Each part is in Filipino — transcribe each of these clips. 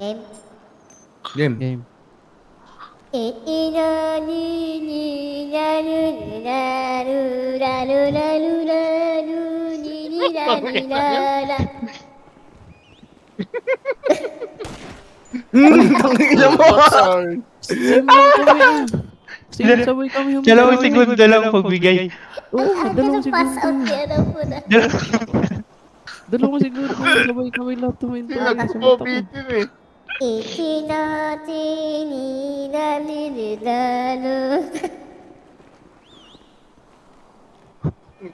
Game. Game. Game. Tangina mo. Same lang kami ah. Same sabay kami humiga. Dalawang segundo lang pagbigay. Oo, dalawang Pass out segundo. kaya na po na. Dalawang segundo. Sabay kami lahat tuminto. Sa mata ko. Nagpo-bitin eh.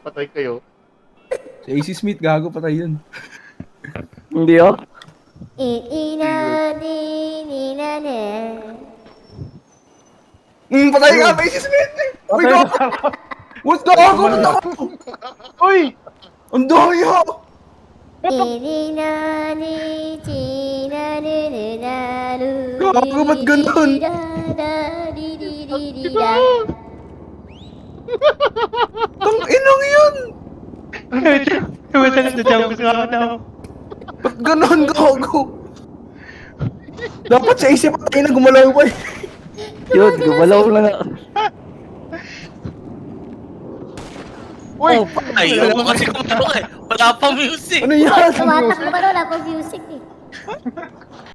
Patay kayo. Si AC Smith, gago patay yun. Hindi oh. Patay ka pa AC Smith! Uy, gago! What gago? Uy! Ang daya! Gago, ba't ganun? Ang inang yun! Wala na dyan. Gusto ka na ako. Ba't ganun, gago? Dapat sa isip patay na gumalaw pa eh. Yun, gumalaw lang ako. Uy! Ayaw mo kasi kumulong eh. Wala pang music. Ano yan? Tumatakbo ka na, wala pang music eh.